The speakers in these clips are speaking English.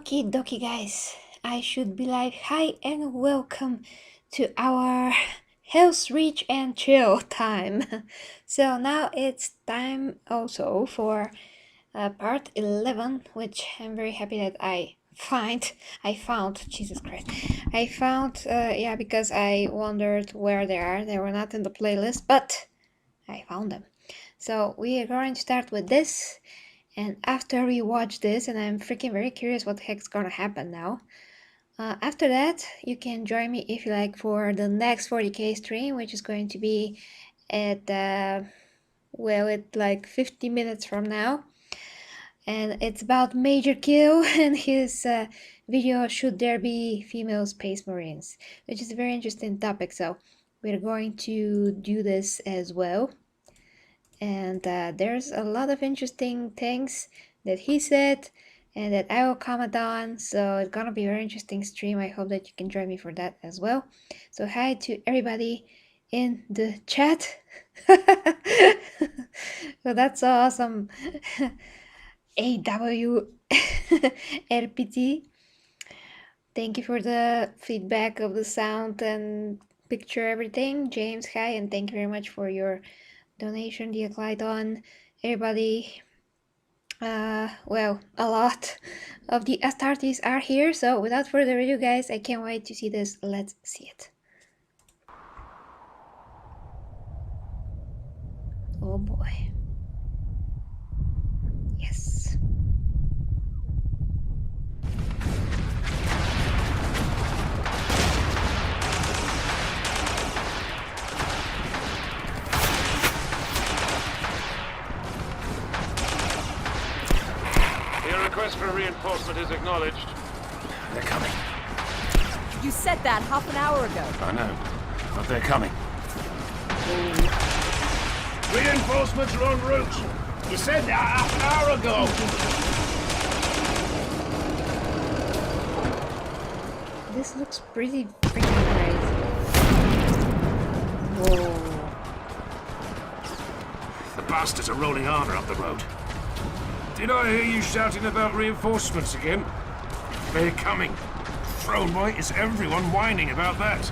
Okie dokie guys, I should be live. Hi and welcome to our Helsreach and chill time. So now it's time also for part 11, which I'm very happy that I found, Jesus Christ. I found, yeah, because I wondered where they are. They were not in the playlist, but I found them. So we are going to start with this. And after we watch this, and I'm freaking very curious what the heck's gonna happen now. After that, you can join me if you like for the next 40k stream, which is going to be at, well, it's like 50 minutes from now. And it's about Major Kill and his video, Should There Be Female Space Marines, which is a very interesting topic. So we're going to do this as well. And there's a lot of interesting things that he said and that I will comment on, so it's gonna be a very interesting stream. I hope that you can join me for that as well. So hi to everybody in the chat. So that's awesome. AWRPT, thank you for the feedback of the sound and picture, everything. James, hi, and thank you very much for your donation, Diaclydon, everybody. Well, a lot of the Astartes are here, so without further ado, guys, I can't wait to see this. Let's see it. Oh boy. Yes. Your request for reinforcement is acknowledged. They're coming. You said that half an hour ago. I know, but they're coming. Reinforcements are en route. You said that half an hour ago. This looks pretty freaking great. Whoa. The bastards are rolling armor up the road. Did I hear you shouting about reinforcements again? They're coming. Throne White is everyone whining about that.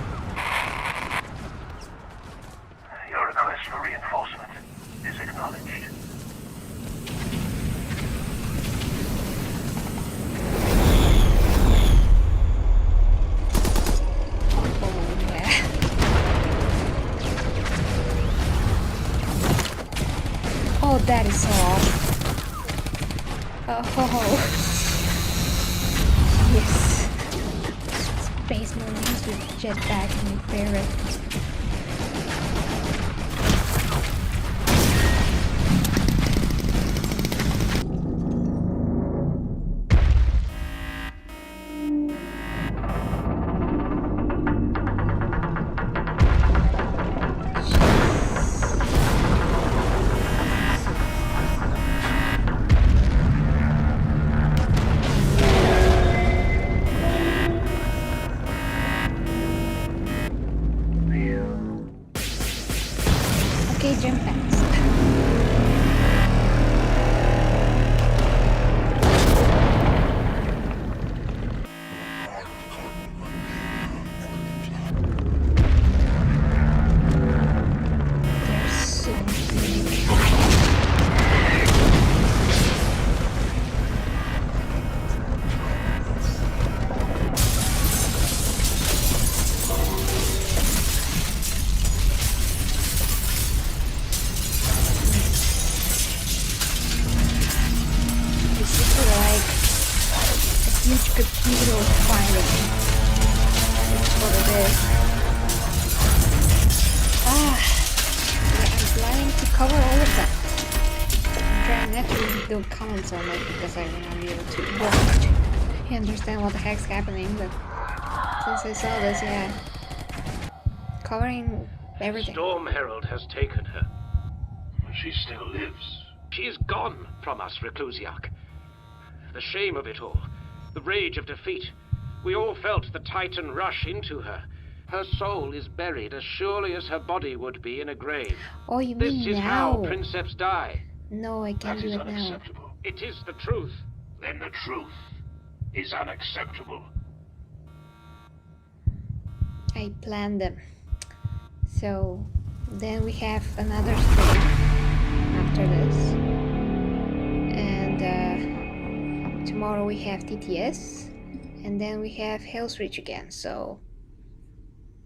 Your request for reinforcement is acknowledged. Oh yeah. Oh, that is so awesome. Oh, yes. Space Marines with jetpack and my favorite. Okay, jump fast. They're so big. This is like a huge cathedral fighting. That's what it is. Yeah, I'm planning to cover all of that. I'm trying not to do comments on it because I want to be able to understand what the heck's happening, but since I saw this, yeah, covering everything. Storm Herald has taken her. She still lives. She is gone from us, Reclusiarch. The shame of it all, the rage of defeat. We all felt the Titan rush into her. Her soul is buried as surely as her body would be in a grave. Oh, you This mean is now? how princeps die. No, I can't That do is it now. unacceptable. It is the truth. Then the truth. is unacceptable. I planned them. So then we have another stream after this. And tomorrow we have TTS. And then we have Helsreach again. So,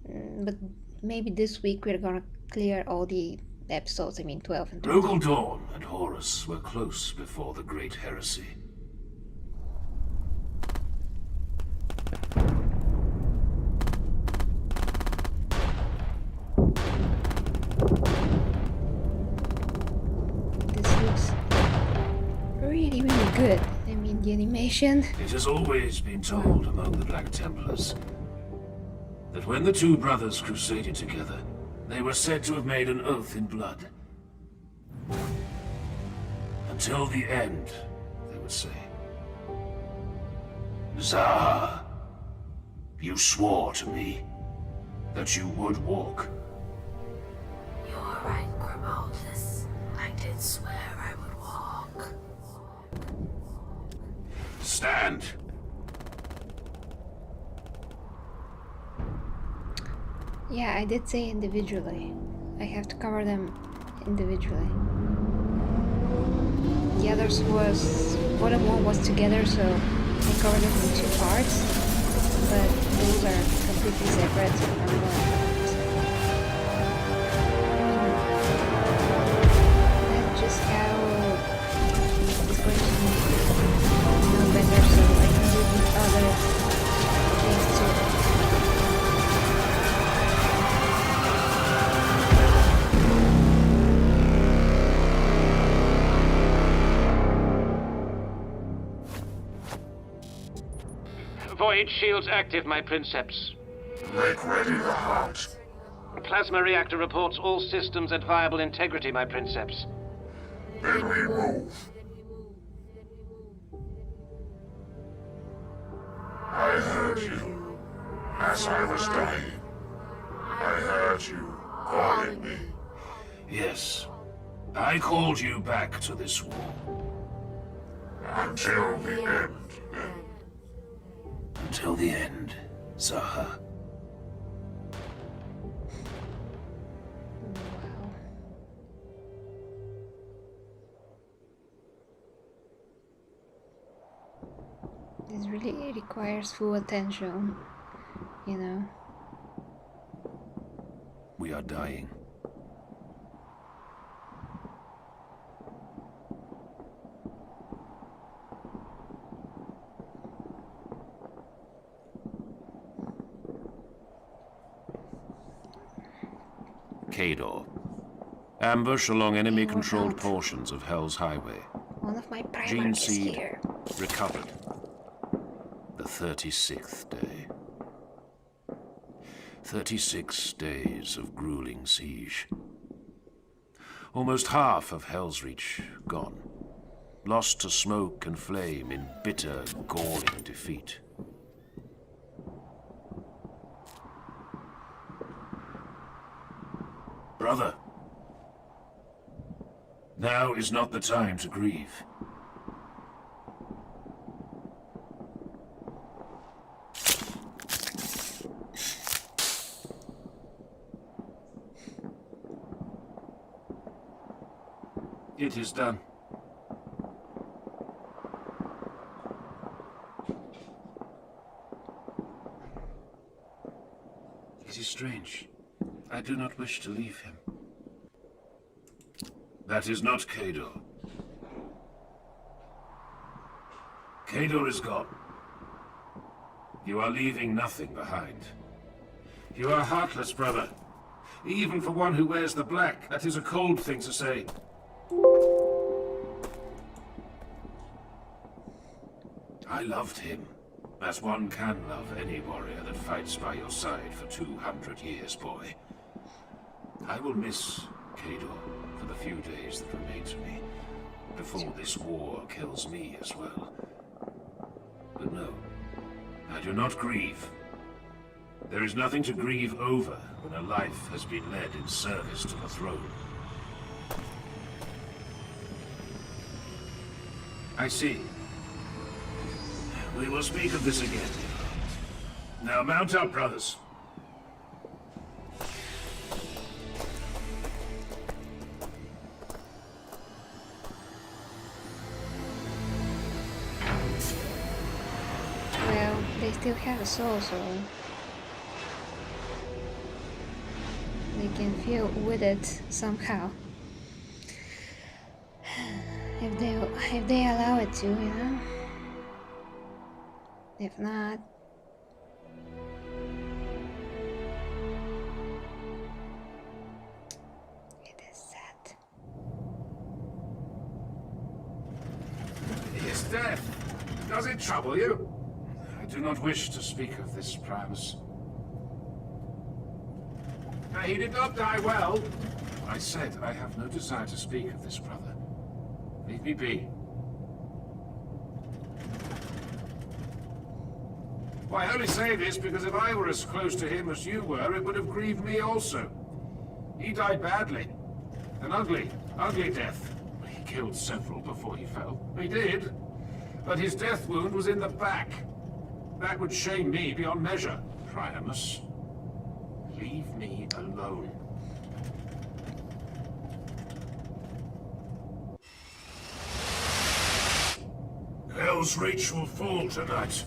but maybe this week we're gonna clear all the episodes, I mean 12 and 13. Rogal Dawn and Horus were close before the Great Heresy. This looks really, really good. I mean, the animation. It has always been told among the Black Templars that when the two brothers crusaded together, they were said to have made an oath in blood. Until the end, they would say. Zaha, you swore to me that you would walk. You are right, Grimaldus. I did swear I would walk. Stand. Yeah, I did say individually. I have to cover them individually. The others was... one and one was together, so I covered them in 2 parts. But those are completely separate from one. That's just how it's going to be better, so I can do the other things too. Void shields active, my princeps. Make ready the heart. Plasma reactor reports all systems at viable integrity, my princeps. Then we move. I heard you as I was dying. I heard you calling me. Yes, I called you back to this war. Until the end, then. Until the end, Zaha. This really requires full attention, you know. We are dying. Kador. Ambush along enemy-controlled portions of Hell's Highway. One of my Gene primaries is seed here. recovered. The 36th day. 36 days of grueling siege. Almost half of Helsreach gone. Lost to smoke and flame in bitter, galling defeat. Brother, now is not the time to grieve. It is done. It is strange. I do not wish to leave him. That is not Kador. Kador is gone. You are leaving nothing behind. You are heartless, brother. Even for one who wears the black, that is a cold thing to say. I loved him, as one can love any warrior that fights by your side for 200 years, boy. I will miss Kador for the few days that remain to me, before this war kills me as well. But no, I do not grieve. There is nothing to grieve over when a life has been led in service to the throne. I see. We will speak of this again. Now mount up, brothers. Well, they still have a soul, so they can feel with it somehow. If they allow it to, you know. If not, it is sad. His death. Does it trouble you? I do not wish to speak of this, Primus. He did not die well. I said I have no desire to speak of this, brother. Leave me be. Well, I only say this because if I were as close to him as you were, it would have grieved me also. He died badly. An ugly, ugly death. He killed several before he fell. He did. But his death wound was in the back. That would shame me beyond measure. Primus, leave me alone. Helsreach will fall tonight,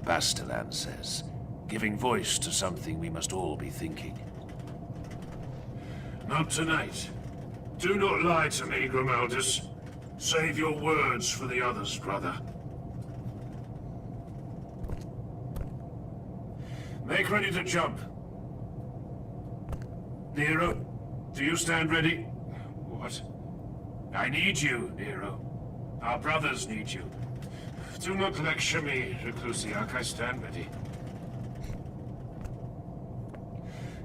Bastilan says, giving voice to something we must all be thinking. Not tonight. Do not lie to me, Grimaldus. Save your words for the others, brother. Make ready to jump. Nero, do you stand ready? What? I need you, Nero. Our brothers need you. Do not lecture me, Reclusiac. I stand ready.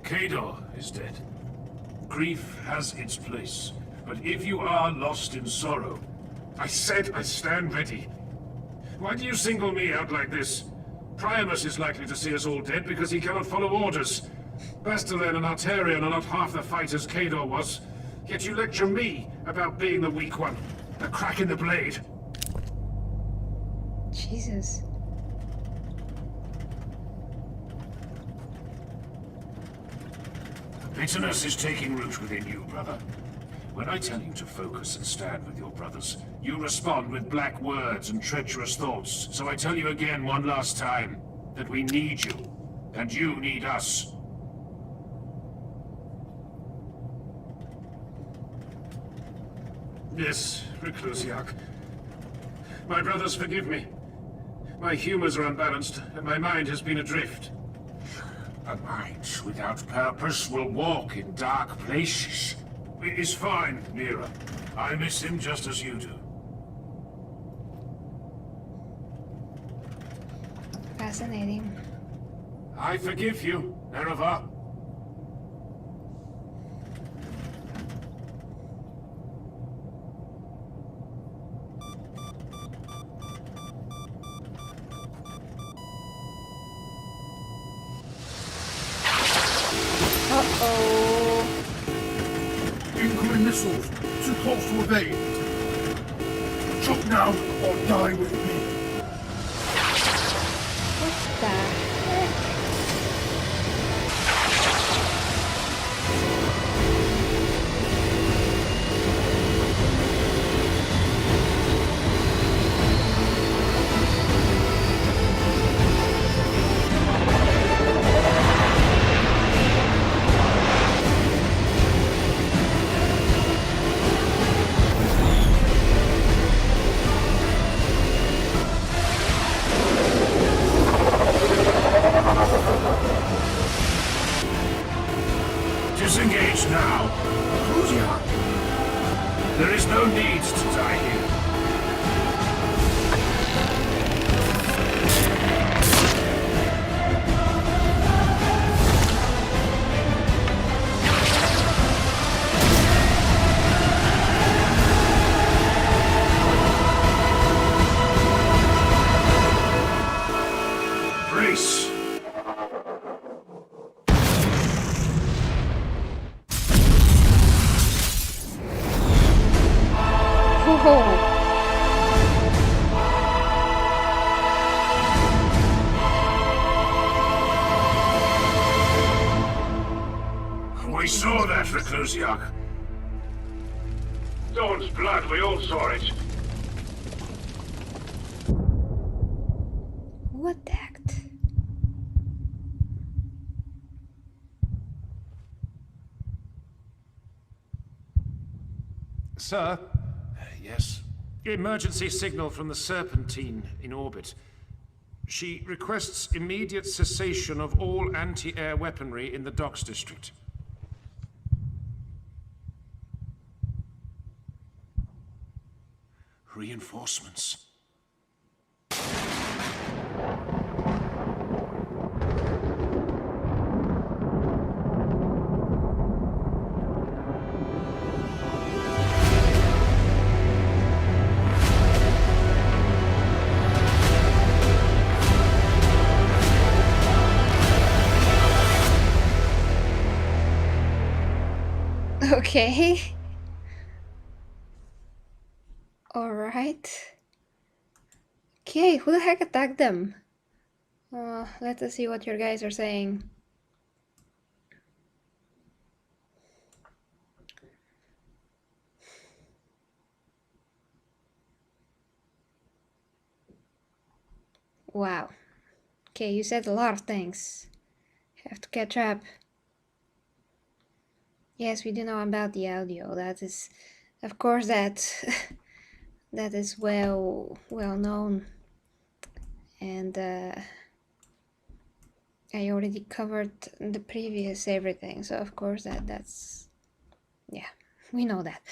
Cador is dead. Grief has its place. But if you are lost in sorrow, I said I stand ready. Why do you single me out like this? Primus is likely to see us all dead because he cannot follow orders. Bastilan and Arterion are not half the fighters Cador was. Yet you lecture me about being the weak one. A crack in the blade. Jesus. Bitterness is taking root within you, brother. When I tell you to focus and stand with your brothers, you respond with black words and treacherous thoughts. So I tell you again one last time, that we need you, and you need us. Yes, Reclusiac. My brothers, forgive me. My humors are unbalanced, and my mind has been adrift. A mind without purpose will walk in dark places. It is fine, Nero. I miss him just as you do. Fascinating. I forgive you, Nereva. Uh-oh. Incoming missiles! Too close to evade! Jump now, or die with me! What the heck? Helsreach. Dawn's blood, we all saw it. What the heck? Sir, Yes? emergency signal from the Serpentine in orbit. She requests immediate cessation of all anti-air weaponry in the docks district. Reinforcements. Okay. Alright. Okay, who the heck attacked them? Let us see what your guys are saying. Wow. Okay, you said a lot of things. Have to catch up. Yes, we do know about the audio. That is, of course, that that is well known. And I already covered the previous everything, so of course that's yeah, we know that.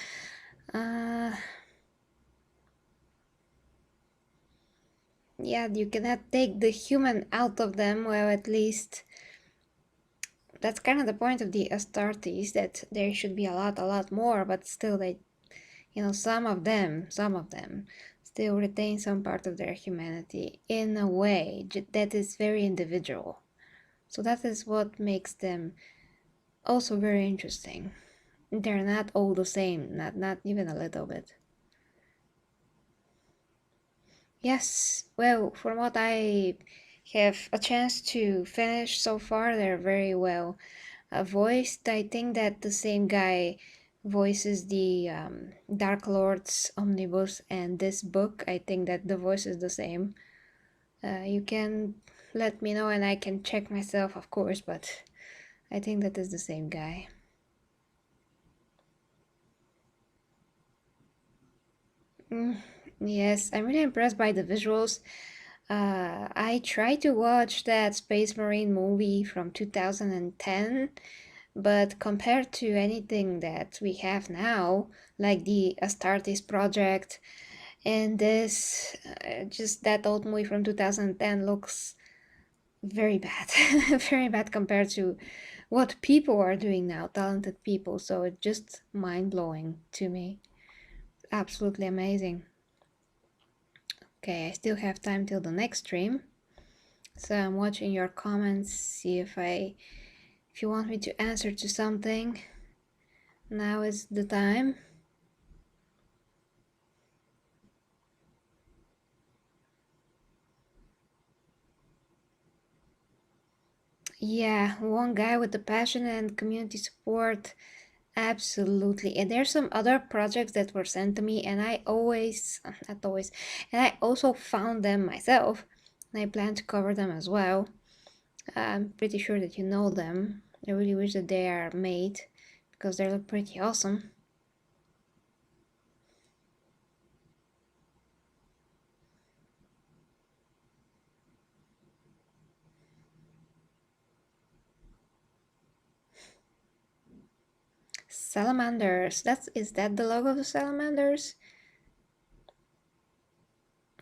Yeah, you cannot take the human out of them. Well, at least that's kind of the point of the Astartes, that there should be a lot more, but still they, you know, some of them still retain some part of their humanity in a way that is very individual. So that is what makes them also very interesting. They're not all the same, not even a little bit. Yes, well, from what I have a chance to finish so far, they're very well voiced. I think that the same guy voices the Dark Lord's omnibus and this book. I think that the voice is the same. You can let me know and I can check myself, of course, but I think that is the same guy. Yes, I'm really impressed by the visuals. I tried to watch that Space Marine movie from 2010, but compared to anything that we have now, like the Astartes project and this, just that old movie from 2010 looks very bad, very bad compared to what people are doing now, talented people. So it's just mind-blowing to me. Absolutely amazing. Okay, I still have time till the next stream, so I'm watching your comments, see if you want me to answer to something. Now is the time. Yeah, one guy with the passion and community support. Absolutely. And there's some other projects that were sent to me, and I always, not always, and I also found them myself, and I plan to cover them as well. I'm pretty sure that you know them. I really wish that they are made, because they look pretty awesome. Salamanders. Is that the logo of the salamanders?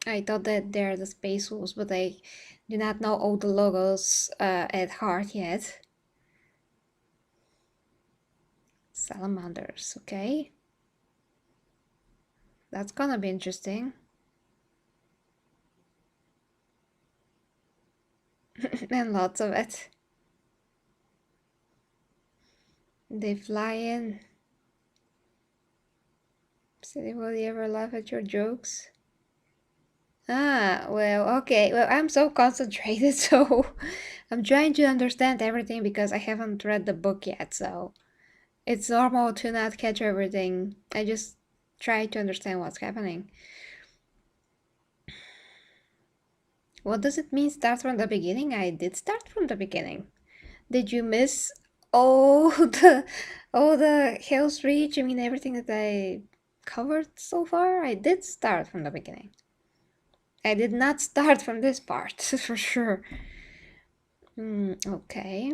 I thought that they're the space wolves, but I do not know all the logos at heart yet. Salamanders, okay. That's gonna be interesting. And lots of it. They fly in. Does anybody ever laugh at your jokes? Ah, well, okay. Well, I'm so concentrated, so I'm trying to understand everything because I haven't read the book yet, so It's normal to not catch everything. I just try to understand what's happening. What does it mean start from the beginning? I did start from the beginning. Did you miss all the Helsreach? I mean everything that I covered so far? I did start from the beginning. I did not start from this part, for sure. Okay.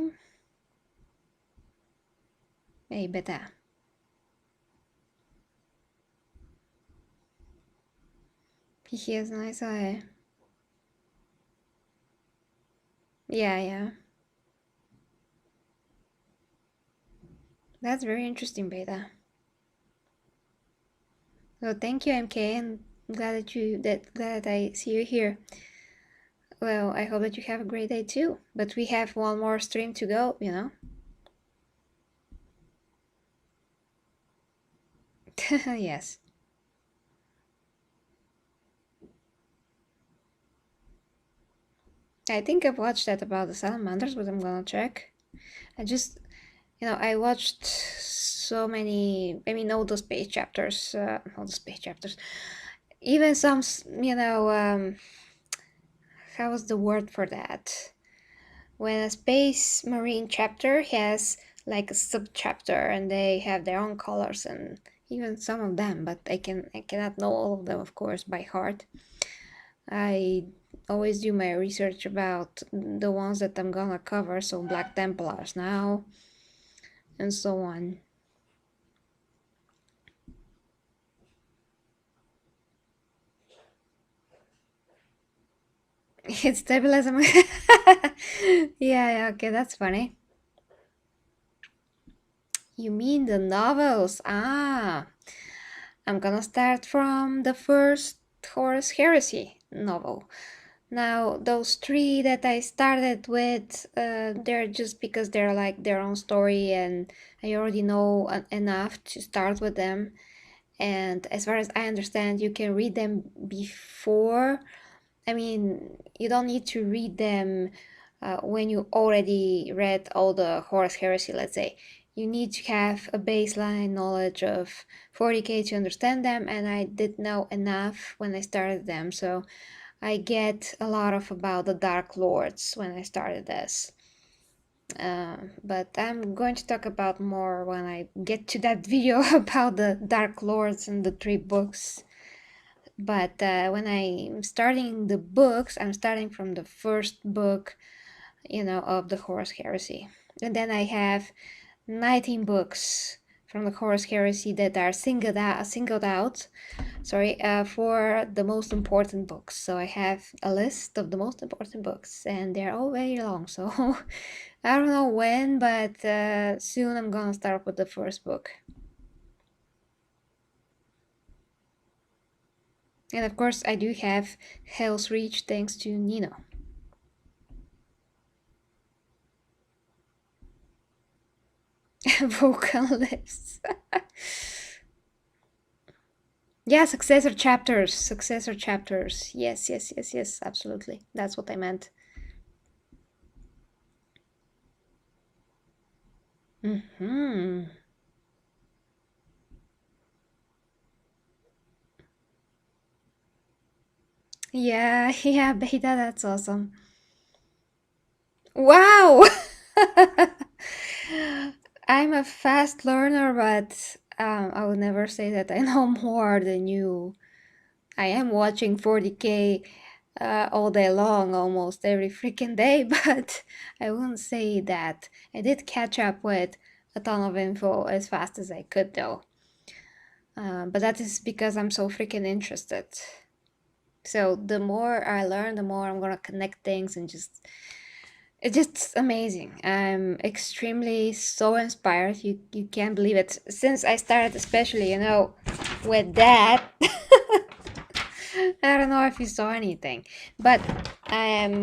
Hey, beta. He has a nice eye. Yeah. That's very interesting, beta. Well, thank you, MK, and glad that I see you here. Well, I hope that you have a great day too. But we have one more stream to go, you know. Yes. I think I've watched that about the salamanders, but I'm gonna check. I just, I watched so many, I mean, all the space chapters, even some, how was the word for that? When a space marine chapter has like a sub-chapter and they have their own colors, and even some of them, but I cannot know all of them, of course, by heart. I always do my research about the ones that I'm gonna cover, so Black Templars now, and so on. It's stabilism. Yeah, okay, that's funny. You mean the novels? Ah, I'm gonna start from the first Horus Heresy novel. Now, those three that I started with, they're just because they're like their own story and I already know enough to start with them. And as far as I understand, you can read them before. I mean, you don't need to read them when you already read all the Horus Heresy, let's say. You need to have a baseline knowledge of 40k to understand them, and I did know enough when I started them, so I get a lot of about the Dark Lords when I started this. But I'm going to talk about more when I get to that video about the Dark Lords and the 3 books. But when I'm starting the books, I'm starting from the first book, of the Horus Heresy. And then I have 19 books from the Horus Heresy that are singled out for the most important books. So I have a list of the most important books, and they're all very long. So I don't know when, but soon I'm gonna start with the first book. And of course, I do have Helsreach thanks to Nino. Vocal lists. Yeah, successor chapters. Yes, absolutely. That's what I meant. Yeah, beta, that's awesome. Wow! I'm a fast learner, but I would never say that I know more than you. I am watching 40k all day long, almost every freaking day, but I wouldn't say that. I did catch up with a ton of info as fast as I could, though. But that is because I'm so freaking interested. So the more I learn, the more I'm gonna connect things and it's just amazing. I'm extremely so inspired. You can't believe it. Since I started, especially, with that. I don't know if you saw anything, but I am.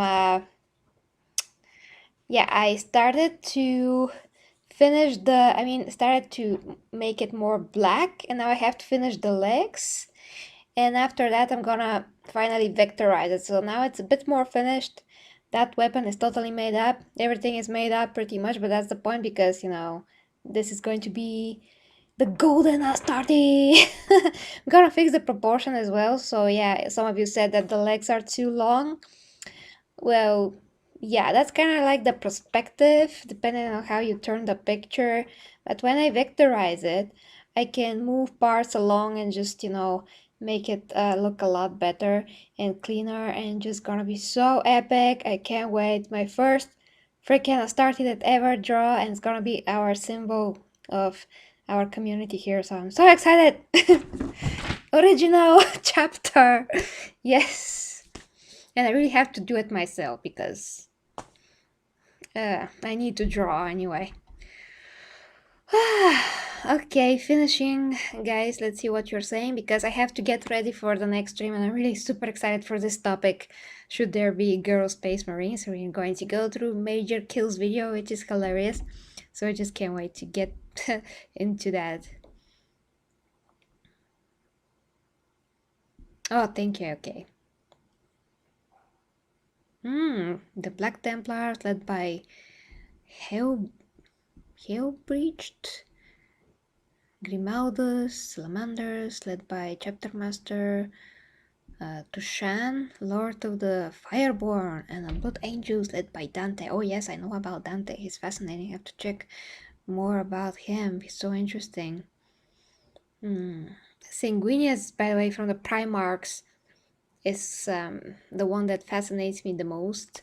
I started to finish started to make it more black, and now I have to finish the legs. And after that, I'm gonna finally vectorize it. So now it's a bit more finished. That weapon is totally made up. Everything is made up pretty much, but that's the point because, this is going to be the golden Astarte. I'm gonna fix the proportion as well. So yeah, some of you said that the legs are too long. Well, yeah, that's kind of like the perspective, depending on how you turn the picture. But when I vectorize it, I can move parts along and just, make it look a lot better and cleaner and just gonna be so epic. I can't wait. My first freaking Astarte that ever draw, and it's gonna be our symbol of our community here. So I'm so excited. Original chapter. Yes. And I really have to do it myself because I need to draw anyway. Okay, finishing, guys. Let's see what you're saying because I have to get ready for the next stream and I'm really super excited for this topic. Should there be girl space marines? We're going to go through major kills video, which is hilarious. So I just can't wait to get into that. Oh, thank you. Okay. The Black Templars led by Helsreach, Grimaldus, Salamanders led by Chapter Master Tushan, Lord of the Fireborn, and Blood Angels led by Dante. Oh yes, I know about Dante. He's fascinating. I have to check more about him. He's so interesting. Sanguinius, by the way, from the Primarchs, is the one that fascinates me the most.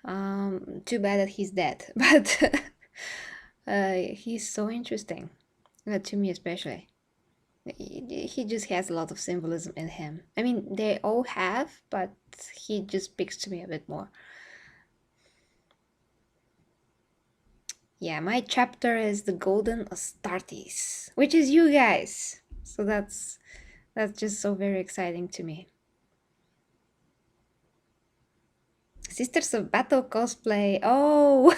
Too bad that he's dead, but he's so interesting, to me especially. He just has a lot of symbolism in him. I mean, they all have, but he just speaks to me a bit more. Yeah, my chapter is the Golden Astartes, which is you guys. So that's just so very exciting to me. Sisters of Battle cosplay. Oh!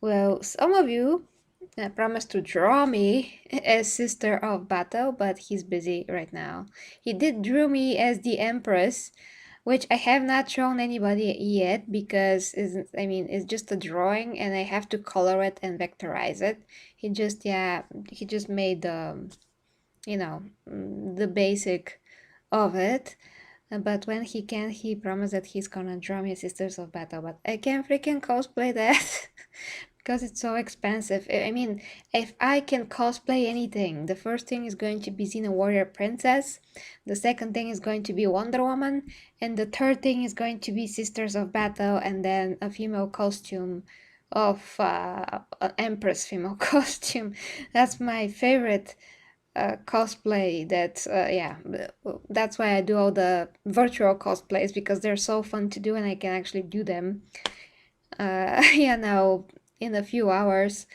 Well, some of you promised to draw me as Sister of Battle, but he's busy right now. He did draw me as the Empress, which I have not shown anybody yet because it's just a drawing and I have to color it and vectorize it. He just made the basic of it. But when he can, he promised that he's gonna draw me Sisters of Battle, but I can't freaking cosplay that because it's so expensive. I mean, if I can cosplay anything, the first thing is going to be Xena Warrior Princess, the second thing is going to be Wonder Woman, and the third thing is going to be Sisters of Battle, and then a female costume of an Empress female costume. That's my favorite cosplay. That's why I do all the virtual cosplays because they're so fun to do and I can actually do them in a few hours,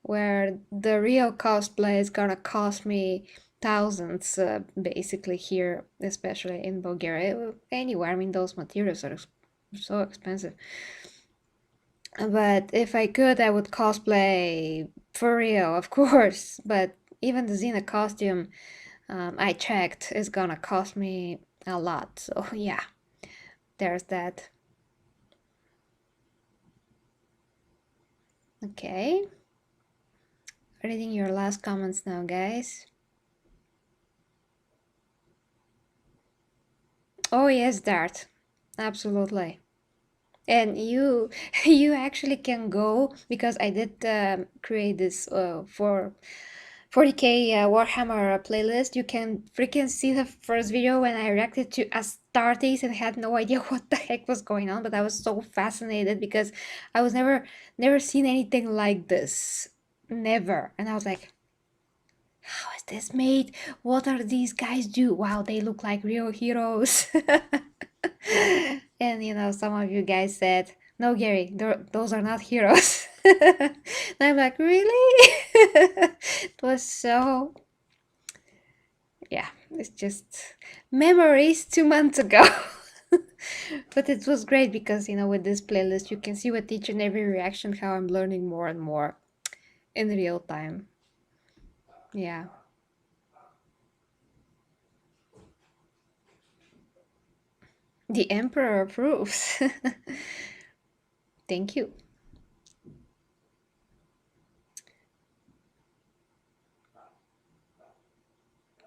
where the real cosplay is gonna cost me thousands, basically here, especially in Bulgaria, anywhere. I mean, those materials are so expensive. But if I could, I would cosplay for real, of course. But even the Xena costume, I checked, is gonna cost me a lot. So yeah, there's that. Okay. Reading your last comments now, guys. Oh yes, Dart. Absolutely. And you actually can go, because I did create this for 40k Warhammer playlist. You can freaking see the first video when I reacted to Astartes and had no idea what the heck was going on, but I was so fascinated because I was never seen anything like this. Never. And I was like, how is this made? What are these guys do? Wow, they look like real heroes. And some of you guys said, no, Gary, those are not heroes. And I'm like, really? It was so... Yeah, it's just memories 2 months ago. But it was great because, with this playlist, you can see with each and every reaction how I'm learning more and more in real time. Yeah. The Emperor approves. Thank you.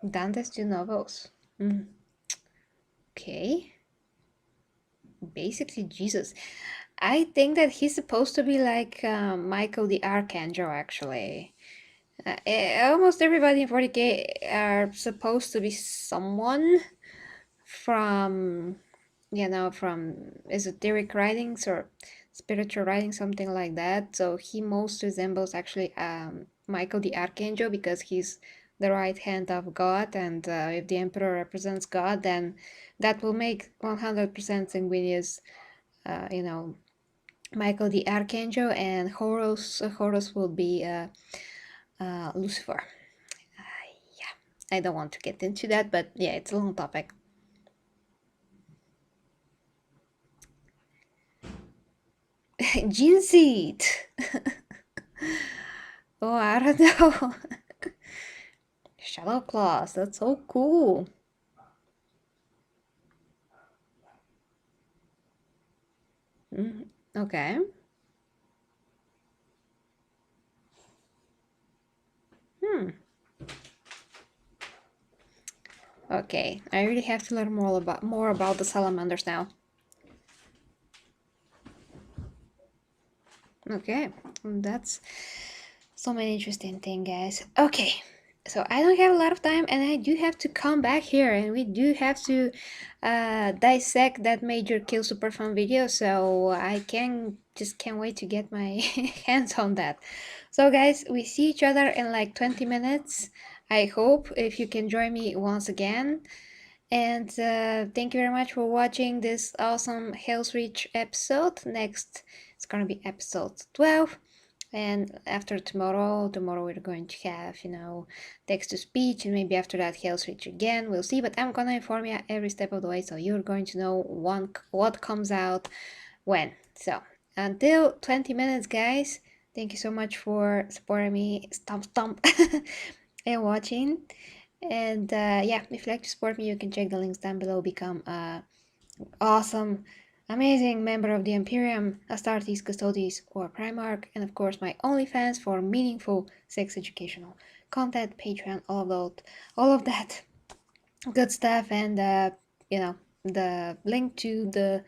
Dante's two novels. Okay. Basically Jesus. I think that he's supposed to be like Michael the Archangel, actually. Almost everybody in 40k are supposed to be someone from, from esoteric writings or spiritual writing, something like that. So he most resembles actually Michael the Archangel, because he's the right hand of God, and if the Emperor represents God, then that will make 100% Sanguinius, Michael the Archangel, and Horus will be Lucifer. Yeah, I don't want to get into that, but yeah, it's a long topic. Gene seed. Oh, I don't know. Shadow claws, that's so cool. Okay. Okay, I really have to learn more about the salamanders now. Okay, that's so many interesting things, guys. Okay, so I don't have a lot of time, and I do have to come back here, and we do have to dissect that major kill super fun video. So I can't wait to get my hands on that. So guys, we see each other in like 20 minutes. I hope if you can join me once again. And thank you very much for watching this awesome Helsreach episode. Next, it's gonna be episode 12. And after tomorrow we're going to have, text to speech, and maybe after that Helsreach again. We'll see, but I'm gonna inform you every step of the way, so you're going to know what comes out when. So until 20 minutes, guys, thank you so much for supporting me, stomp, and watching. And yeah, if you like to support me, you can check the links down below, become a awesome, amazing member of the Imperium, Astartes, Custodes, or Primarch, and of course my OnlyFans for meaningful sex educational content, Patreon, all of that good stuff. And the link to the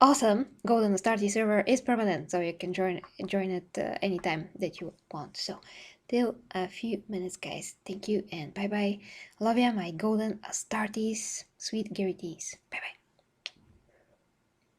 awesome Golden Astartes server is permanent, so you can join it anytime that you want. So till a few minutes, guys. Thank you and bye bye. Love ya, my Golden Astartes, sweet Garrities. Bye bye.